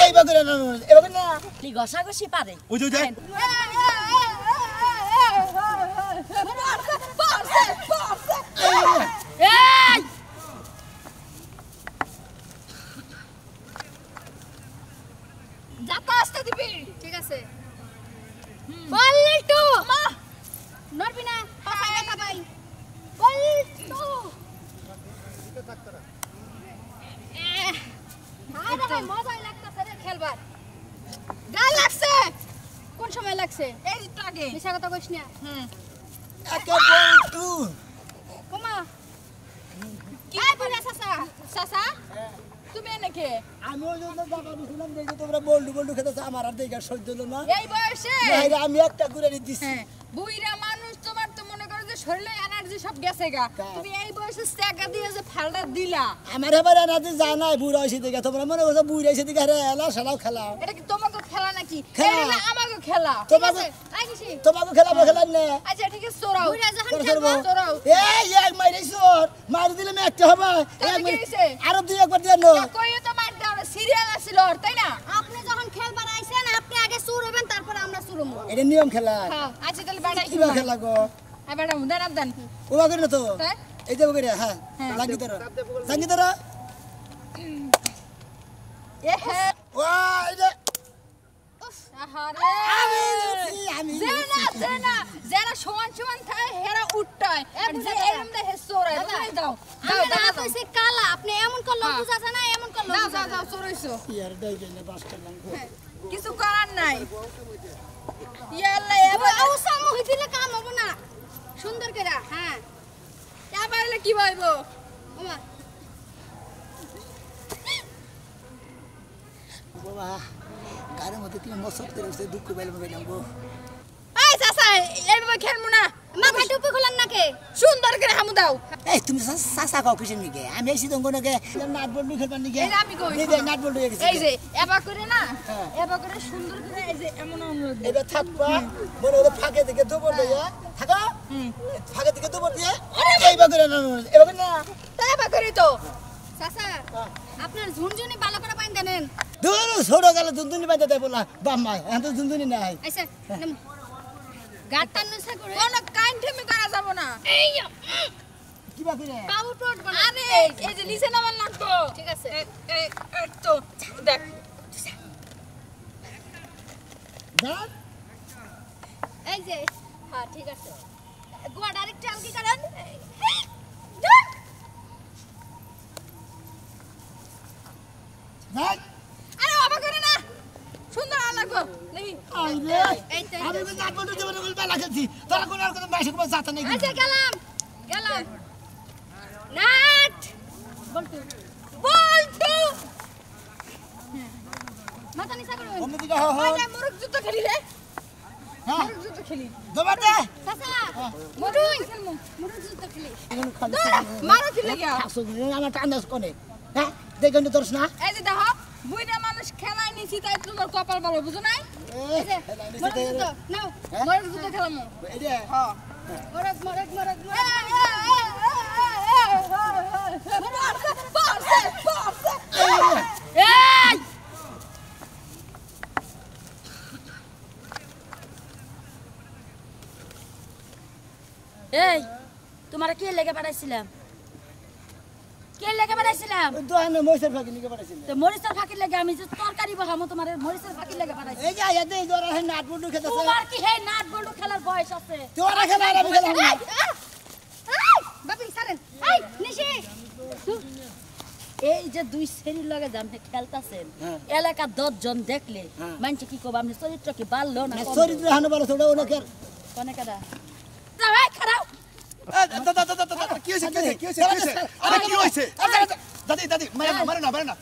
এইবা করে না এবা না লি ঘষাঘষি পারে ওই যে এই যাতা আসতে দিবি ঠিক আছে বলটু মা নরবি না পাছা দেখা ভাই বলটু ভাই ভাই মজাই লাগতেছে রে খেলবার গাল লাগছে কোন সময় লাগছে এই একটু আগে মিছা কথা কইছ না একে বলটু ওমা কি বলে চাচা চাচা তুমি এনেকে আমি ওই জন্য বাবা শুনলাম যে তোমরা বলটু খেতেছ আমার আর দেখা সহ্য হলো না এই বয়সে আমি একটা করে দিছি বুইরা মানুষ তোমার তো মনে করো যে শরীরে এনার্জি সব গেছে গা তুমি এই বয়সে স্ট্যাকা দিয়ে যে ফালটা দিলা আমার এবার এনার্জি জানাই বুড়া হইছে দেখে তোমরা মনে করছো বুড়া হইছে দেখে আরে এলা সারাও খেলা এটা কি তোমাকে খেলা নাকি খেলা। এটা আমাকে খেলা তোমাকে আইছি তোমাকে খেলাবো খেলার না আচ্ছা ঠিক আছে চোরাও বুইরা যখন চোরাও। খেলবা চোরাও এই এক মাইরাইছর মারি দিলে আমি একটা হবে তাহলে এক কি মারি- হইছে? আরো দুই একবার দিয়ে নো কই তো মার দাও সিরিয়াল আছিল ওর তাই না আপনি যখন খেলবার আইছেন আপনি আগে চুর হবেন তারপর আমরা চুরমু এটা নিয়ম খেলা হ্যাঁ আচ্ছা তাহলে বাড়াই কিবা খেলা গো আই বাড়া মুদান আবদান ওবা করে না তো হ্যাঁ এই যে করে হ্যাঁ সঙ্গীতরা এ হে ও এই যে আহারে আমি জেনা যারা সমান সমান থাকে হেরা উঠটায় আর যে এরম দে হেসোরা দাও দাও দাও কইছে কালা আপনি এমন করলো বুঝাছ না এমন করলো দাও দাও দাও চোরাইছো ইয়ার দাই গেলে বাস করলাম গো কিছু করার নাই ইয়াল্লা এবার আউসা মুহি দিলে কাম হবে না সুন্দর করে হ্যাঁ তা পারলে কি হইবো ওমা বাবা গায়ের মধ্যে তুমি মসত করে উঠে দুঃখ পাইলাম গো এই চাচা এইভাবে খেলমু না মাথা টুপি খুলেন নাকি সুন্দর করে হামু দাও এই তুমি সাসা কাও কিসের নিকে আমি এসে তো কোনকে নাট বল খেলবার নিকে এই যে আমি কই এই যে নাট বল হয়ে গেছে এই যে এবা করে না এবা করে সুন্দর করে এই যে এমন অনুরোধ এটা থাকবা মনে হলো ফাঁকে থেকে দুবর দিয়ে থাকো ফাঁকে থেকে দুবর দিয়ে এইবা করে না এবা না তা এবা করে তো চাচা আপনার ঝুনঝুনি ভালো করে বাইন দেন দূর ছোট গেলে দুনদুনি বাজে দেব না বাম্মা এখন তো দুনদুনি নাই আচ্ছা গাটটা নসা করে কোন কাইন্ডমি করা যাব না এই কি বাকি রে বাবু টোট বানা আরে এই যে নিচে নামান লাগতো ঠিক আছে এই তো দেখ দাঁড় এই যে হ্যাঁ ঠিক আছে গোয়া ডাইরেক্ট চাল কি করেন দাঁড় আরে বাবা করে না সুন্দর লাগো নেই আইরে এই তো আমি নাট বল দেব না বল বালা খেলছি তোরা কোন আর কোন বাইশে কোন জাতা নেই আচ্ছা গেলাম গেলাম নাট বলটু বলটু মাথা নিচা করো অন্যদিকে হ হ ওই মুরগ যুদ্ধ খেলি রে হ্যাঁ মুরগ যুদ্ধ খেলি দবার দে চাচা মুরগ খেলমু মুরগ যুদ্ধ খেলি এখন খালি মারা কি লাগিয়া আসো আমার টান্দাস কোনে হ্যাঁ দেখেন তো তোরস না এই যে দেখো বুইরা মানুষ খেলাই নিছি তাই তোমার কপাল ভালো বুঝো নাই এই যে মুরগ যুদ্ধ নাও মুরগ যুদ্ধ খেলামু এই যে হ্যাঁ মুরগ মুরগ মুরগ এই এই তোমার কে লেগে পাঠাইছিলাম কে লেগে পাঠাইছিলাম দোকানে মইসের ফাঁকি নিকে পাঠাইছিল তো মরিচের ফাঁকি লেগে আমি যে তরকারি বহামো তোমার মরিচের ফাঁকি লেগে পাঠাইছি এই যে আয়া দেই তোরা হে নাট বল খেতেছে তোমার কি হে নাট বল্টু খেলার বয়স আছে তোরা খেলা আর আমি খেলা না বাপি সারেন এই নিশি এই যে দুই শ্রেণীর লগে জামতে খেলতাছেন এলাকা 10 জন দেখলে মানছে কি কব আপনি চরিত্র কি বাড়লো না চরিত্র হানো বলো তোরা ওনাকে কোনে কাদা যাও খারাপ কি হইছে আরে কি হইছে দাদি মারে না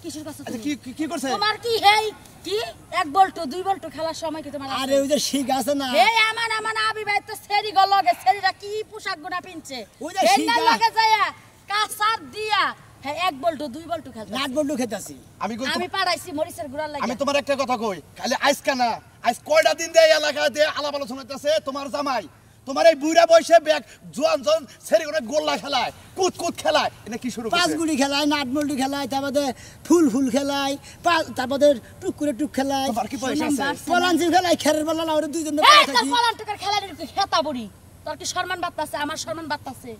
কিসের কাছে আচ্ছা কি করছে তোমার কি হেই কি 1 বল্টু 2 বল্টু খেলার সময় কি তোমার আরে ওই যে শিখ আছে না এই আমার আবি ভাই তো সেরি গল লগে সেরিটা কি পোশাক গুনা পিনছে ওই যে এই শিখা। না লগে যায়া কাসার দিয়া হ্যাঁ 1 বল্টু 2 বল্টু খেলতে নাট বল খেতেছি আমি পাড়াইছি মরিচের গুড়া লাগি আমি তোমার একটা কথা কই খালি আইস কানা আইস কয়টা দিন দেয় এলাকাতে আলাপ আলোচনা হইতাছে তোমার জামাই তোমার এই বুইড়া বয়সে ব্যাগ জোয়ান জন ছেড়ে করে গোল্লা খেলায় কুতকুত খেলায় এটা কি শুরু পাঁচ করছে গুড়ি খেলায় নাটমল্টি খেলায় তারপরে ফুল খেলায় তারপরে টুক করে টুক খেলায় তোমার কি পয়সা আছে পলাঞ্চির খেলায় খেরের বেলা না ওরা দুইজন এই তোর পলান্টকের খেলার খেতা বড়ি তোর কি সম্মান বাড়তাছে আমার সম্মান বাড়তাছে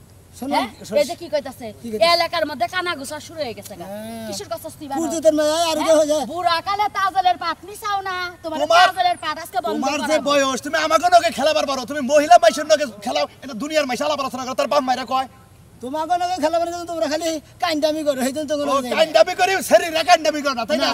এই যে কি কইতাছে এলাকার মধ্যে কানাঘুষা শুরু হয়ে গেছে গা কিসের কথা স্তি বানো পুজোদের মেয়ে আর যে হয়ে যায় বুড়া কালে তাজলের পাত নিছাও না তোমার তাজলের পাত আজকে বন্ধ তোমার করা যে বয়স তুমি আমাকে নগে খেলাবার পারো তুমি মহিলা মাইসের নগে খেলাও এটা দুনিয়ার মাইসা আলাপ আলোচনা করো তার বাপ মাইরা কয় তোমাকে নগে খেলাবার জন্য তোমরা খালি কাইন্ডামি করো সেই জন্য ও কাইন্ডামি করি শরীরে কাইন্ডামি করো না তাই না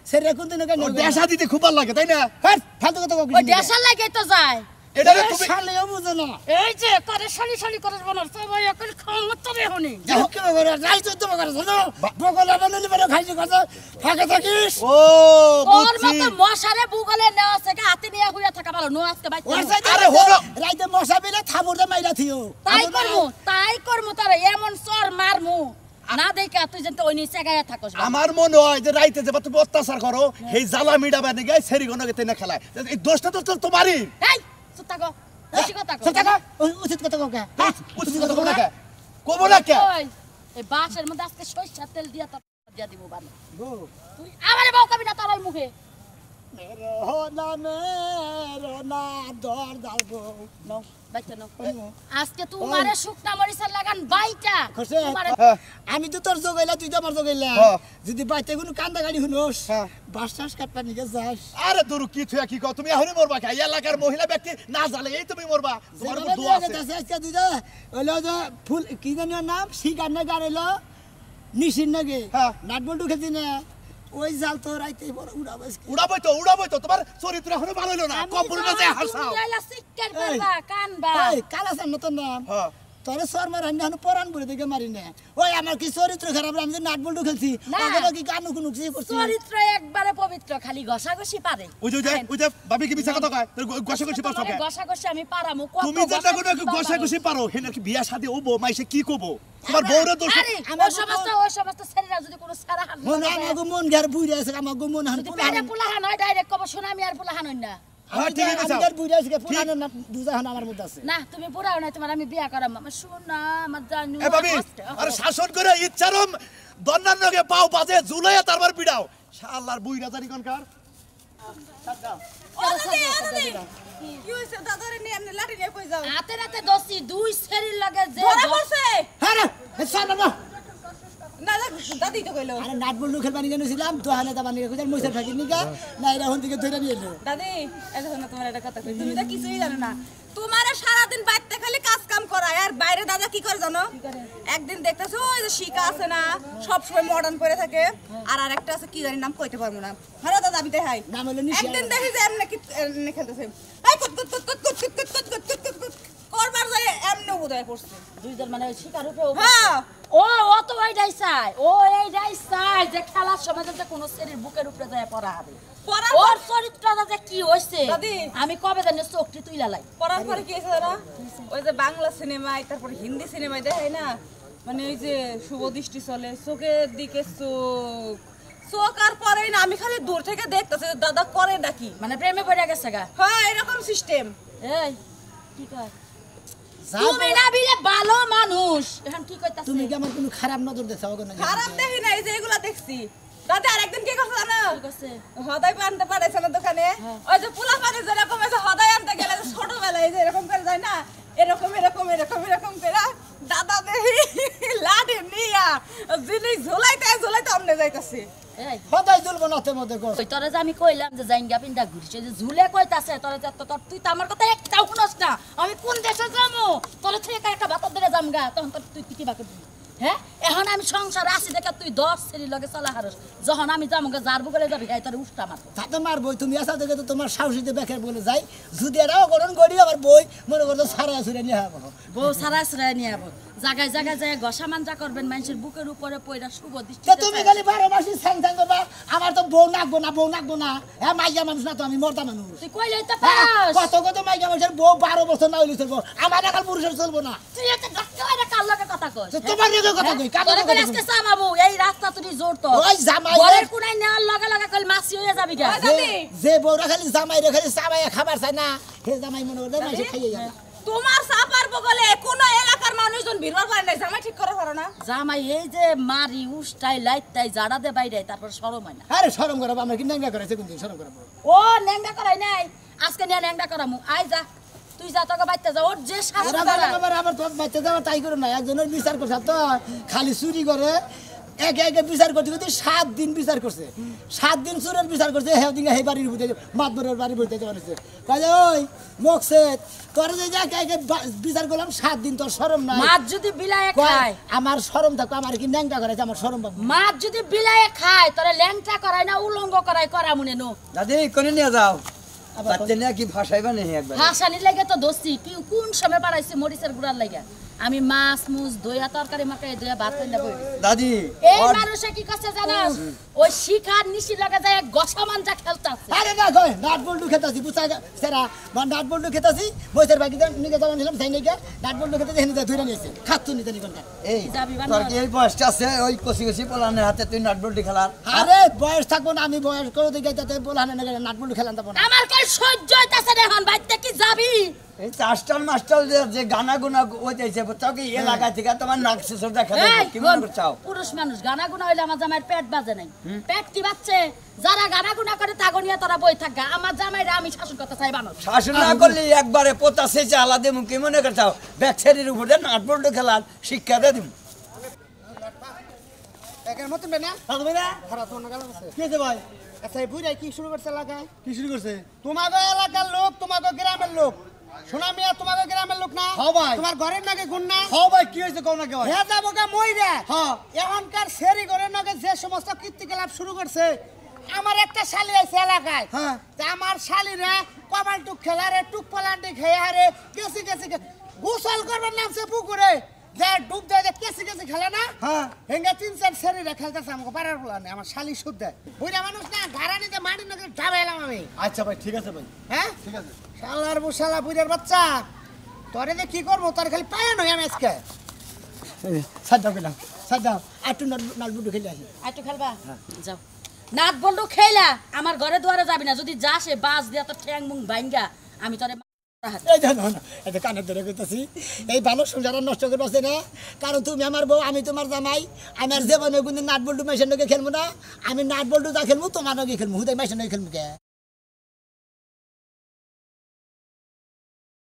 সেরে কোন দিন ও দেশা দিতে খুব ভালো লাগে তাই না হ্যাঁ ফালতু কথা ওই দেশার লাগে তো যায় এটা তুমি শালেও বুঝো না এই যে করে শালি করে বনার সবাই একল খামত তবে হনি যাও কি করে যাই তো তোমাকে করে জানো বগলা বানালি বলে খাইছি কথা ফাঁকে থাকিস ও তোর বুঝছি মত মশারে বুগলে নেওয়া আছে হাতে নিয়ে হুইয়া থাকা ভালো নো আজকে বাইতে আরে হলো রাইতে মশা বিলে থামুরে মাইরা থিও তাই করমু তার এমন চর মারমু না দেখা তুই যেন ওই নিচে গায়ে থাকস আমার মনে হয় যে রাইতে যে তুমি অত্যাচার করো এই জ্বালা মিডাবা নিয়ে সেরি গনকে তেনে খেলায় এই দোষটা তো তোমারই এই চুপ থাকো বেশি কথা কও সত্যি উচিত কথা কোকে উচিত কথা বলা কে কবো না কে এই বাসের মধ্যে আজকে সরিষার তেল দিয়া তা দিয়া দিব বানি তুই আমারে বউ কবি না তোর ওই মুখে মেরোনা দর দালবো নাও বাইতে নাও আজকে তোমারে শুকনা মরিচের লাগান বাইটা তোমারে আমি তো তোর জগাইলা তুই তো আমার জগাইলা যদি বাইতে কোনো কান্দা গাড়ি শুনোস বাস টাস কাটপা নিকে যাস আরে তোর কি থুয়া কি কও তুমি এখনই মরবা কে এলাকার মহিলা ব্যক্তি না জালে এই তুমি মরবা তোমার উপর দোয়া আছে আজকে তুই যে ওইলো যে ফুল কি জানি ওর নাম শিকার না গাড়িলো নিশির নাকি নাটবল্টু খেলছি না ওই জাল তো রাইতে বড় উড়াবই তো তোমার চরিত্র এখনো ভালো হলো না কম্বল না যায় হাসাও তুমি লাইলা সিক্কার করবা কানবা এই কালা সান নতুন নাম তোরে শর্মা রান্না হানো পরান বলে দেখে মারি না ওই আমার কি চরিত্র খারাপ আমি যে নাটবল্টু খেলছি ওগুলো কি কানু কুনু কিছু করছি চরিত্র একবারে পবিত্র খালি ঘষাঘষি পারে ওই যে ভাবি কি মিছা কথা কয় তোর ঘষাঘষি পারছ কে ঘষাঘষি আমি পারামু কত তুমি যেটা কোনো ঘষাঘষি পারো হেনার কি বিয়া শাদী হবো মাইসে কি কবো তোমার বউরে দোষ আরে ওই সমস্ত ছেলেরা যদি কোনো সারা হান আমাগো মন ঘর বুইরা আছে আমাগো মন হান পুলাহান পুলাহান হয় ডাইরেক্ট কব শোনা আমি আর পুলাহান হই না হ্যাঁ ঠিক আছে আমি ঘর বুইরা আছে পুরানো না দুজা হান আমার মধ্যে আছে না তুমি পুরাও না তোমার আমি বিয়া করাম আমার শোনা আমার জানু এ ভাবি আরে শাসন করে ইচ্ছারম দন্নার নগে পাও বাজে ঝুলাইয়া তারপর পিড়াও শালার বুইরা জানি কোনকার কি হইছে দাদারে নিয়ে এমনি লাঠি নিয়ে কই যাও হাতে রাতে দোষী দুই শরীর লাগে যে ধরা পড়ছে হ্যাঁ রে সারা না না দাদি তো কইলো আরে নাটবল্টু খেলবা নিয়ে গেছিলাম তো হানে দাবা নিয়ে কইতাম মইসা ফাকি নিকা না এরা হন থেকে ধরে নিয়ে এলো দাদি এটা শোনো তোমার একটা কথা কই তুমি তো কিছুই জানো না তোমারে সারা দিন বাইতে খালি কাজ কাম করায় আর বাইরে দাদা কি করে জানো একদিন দেখতেছো ওই যে শিকা আছে না সব সময় মডার্ন পরে থাকে আর আরেকটা আছে কি জানি নাম কইতে পারবো না হ্যাঁ দাদা আমি দেখাই নাম হলো নিশা একদিন দেখি যে এমনি কি এমনি খেলতেছে এই কুত কুত কুত কুত কুত কুত কুত কুত কুত কুত কুত করবার যায় এমনি উদয় করছে দুইজন মানে শিকার উপরে হ্যাঁ ও তো এইটাই চাই যে খেলার সময় যাতে কোনো শরীর বুকের উপরে যায় পড়া হবে ওর চরিত্রটা যে কি হইছে আমি কবে জানি চোখটি তুইলা লাই পড়ার পরে কি হয়েছে জানো ওই যে বাংলা সিনেমায় তারপরে হিন্দি সিনেমায় দেখায় না মানে ওই যে শুভ দৃষ্টি চলে চোখের দিকে চোখ আর পরে না আমি খালি দূর থেকে দেখতেছি দাদা করে নাকি মানে প্রেমে পড়ে গেছে গা হ্যাঁ এরকম সিস্টেম এই কি কয় তুমি না বিলে ভালো মানুষ এখন কি কইতাছ তুমি কি আমার কোনো খারাপ নজর দেখাও না খারাপ দেখি না এই যে এগুলা দেখছি দাদা আরেকদিন কি করছ জানো কি কইছে হদাই আনতে পারেছে না দোকানে ওই যে পোলা পানি যেরকম এই যে হদাই আনতে গেলে ছোটবেলায় এই যে এরকম করে যায় না এরকম করে দাদা দেখি লাঠি নিয়া জিনিস ঝোলাইতে আমনে যাইতাছে এই হদাই জ্বলবো না তে মধ্যে কর ওই তোরে যে আমি কইলাম যে জাইঙ্গা পিন্দা ঘুরছে যে ঝুলে কইতাছে তোরে যে তোর তুই তো আমার কথা একটাও শুনস না আমি কোন দেশে যামু তোরে থেকে একটা ভাত ধরে যামগা তখন তোর তুই কি বাকি হ্যাঁ এখন আমি সংসার আসি দেখে তুই 10 ছেলের লগে চলা হারস যখন আমি যামগা যারবো করে যাবি এই তোর উষ্টা মার তাতে মারবই তুমি আসা দেখে তো তোমার সাহসীতে বেকার বলে যাই যদি এরাও গরম করি আবার বই মনে করতো সারা সুরে নিয়ে যাবো বউ সারা সারা নিয়ে যাবো জায়গায় যায় ঘষা মাঞ্জা করবেন মানুষের বুকের উপরে পয়রা শুভ দৃষ্টি তুমি খালি 12 মাসই স্যাং করবা আমার তো বউ নাকবো না হ্যাঁ মাইয়া মানুষ না তো আমি মর্দা মানুষ তুই কইলেই তো পাস কত মাইয়া মানুষের বউ 12 বছর না হইলে চলবো আমার একাল পুরুষের চলবো না তুই একটা ডাক্তার কাল লগে কথা কস তোমার লগে কথা কই তোরে কই আজকে সামামু এই রাস্তা তুই জোর তো ওই জামাই ঘরের কোনায় নেওয়ার লগে কল মাসি হয়ে যাবি গা যে বউরা খালি জামাই রে খালি সামাই খাবার চায় না হে জামাই মনে করে মাসে খাইয়ে যায় তোমার চাপার বগলে কোন এলাকার মানুষজন ভিড় করে নাই জামাই ঠিক করে পারো না জামাই এই যে মারি উষ্টাই লাইটাই জাড়া দে বাইরে তারপর শরম হয় না আরে শরম করাবো আমরা কি ন্যাংরা করেছে কোনদিন শরম করাবো ও ন্যাংডা করাই নাই আজকে নিয়ে ন্যাংডা করামু আই যা তুই যা তোকে বাইতে যা ওর যে শাসন করা আবার তোর বাচ্চা যাওয়া তাই করে না একজনের বিচার করছে তো খালি চুরি করে একে একে বিচার করতে করতে 7 দিন বিচার করছে 7 দিন চুরের বিচার করছে হে দিন হে বাড়ির ভিতরে মাতবরের বাড়ির ভিতরে যাওয়া হয়েছে কয়ে ওই মকসে তোর যে একে একে বিচার করলাম 7 দিন তোর শরম নাই মাছ যদি বিলায়ে খায় আমার শরম থাকো আমার কি ন্যাংটা করেছে আমার শরম পাবো মাছ যদি বিলায়ে খায় তোরে ল্যাংটা করায় না উলঙ্গ করায় করা মনে নো দাদি কোনে নিয়ে যাও বাচ্চা নিয়ে কি ভাষাইবা নেই একবার হাসানির লাগে তো দোস্তি কি কোন সময় পাড়াইছে মরিচের গুড়ার লাগে আমি মাছ মুছ দইয়া তরকারি মাখাই দইয়া ভাত রান্না করি দাদি এই মানুষে কি করছে জানাস ওই শিখার নিশি লাগা যায় গসা মানজা খেলতাছে আরে না কই নাট বল্টু খেতাছি বুঝা সেরা নাট বল্টু খেতাছি বইতের বাকি নিকে যাওয়া নিলাম তাই নাকি নাট বল্টু খেতে হেনে ধরে নিয়েছে খাচ্ছু নিতে নিবেন এই যাবি বানর। তোর কি এই বয়সটা আছে ওই কষি কষি পোলানের হাতে তুই নাটবল্টি খেলার আরে বয়স থাকবো না আমি বয়স করে দিকে যাতে বলানে না নাট বল্টু খেলান যাবো না আমার কই সহ্য হইতাছে না এখন বাইতে কি যাবি এই চাষটার মাস্টার যে গানা গুনা হইতেছে বুঝছো কি এলাকা থেকে তোমার নাক শেষর দেখা এই, যাবে কি মনে করছাও পুরুষ মানুষ গানা গুনা হইলে আমার জামাইয়ের পেট বাজে নাই পেট কি বাজছে যারা গানা গুনা করে তাগনিয়া তোরা বই থাকা আমার জামাইরা আমি শাসন করতে চাই বানর শাসন না করলে একবারে পোতা সেচে আলাদা মুখ কি মনে করছাও ব্যাকসাইডের উপরে নাটবল্টি খেলার শিক্ষা দিয়ে দিম একের মতন না থাকবে না খারাপ মনে গেল কি হয়েছে ভাই আচ্ছা এই বুড়াই কি শুরু করছে এলাকায় কি শুরু করছে তোমাদের এলাকার লোক তোমাদের গ্রামের লোক শোনা মিয়া তোমাদের গ্রামের লোক না হ্যাঁ ভাই তোমার ঘরের নাকি গুণ না হ্যাঁ ভাই কি হয়েছে কোন নাকি ভাই হে যাবো কে মইরা হ্যাঁ এখনকার সেরি ঘরের নাকি যে সমস্ত কীর্তিকলাপ শুরু করছে আমার একটা শালি আছে এলাকায় হ্যাঁ তা আমার শালিরা কমাল টুক খেলারে টুক পালান্টি খেয়ে হারে কেসি কেসি গোসল করবার নামছে পুকুরে যে ডুব দেয় যে কেসি কেসি খেলে না হ্যাঁ হেঙ্গা 3-4 সেরিরা খেলতেছে আমাকে পাড়ার বলা নেই আমার শালি শুদ্ধ বুড়া মানুষ না ঘাড়ানিতে মাটি নাকি ঢাবে এলাম আমি আচ্ছা ভাই ঠিক আছে ভাই হ্যাঁ ঠিক আছে শালার বুশালা বুড়ার বাচ্চা তোরে যে কি করবো তোর খালি পায় নয় আমি আজকে সাত দাও গেলাম সাত দাও আটটু নালবুটু খেলে আসি আইতো খেলবা যাও নাট বল্টু খেলা আমার ঘরে দুয়ারে যাবি না যদি যাস এ বাস দিয়া তোর ঠ্যাং মুং ভাঙ্গা আমি তোরে এই দেখো না এই যে কানের ধরে কইতাছি এই ভালো সংসার নষ্ট করে বসে না কারণ তুমি আমার বউ আমি তোমার জামাই আমি আর জীবনে কোনদিন নাট বল্টু মেশিন খেলবো না আমি নাট বল্টু যা খেলবো তোমার নগে খেলবো হুদাই মেশিন খেলবো কে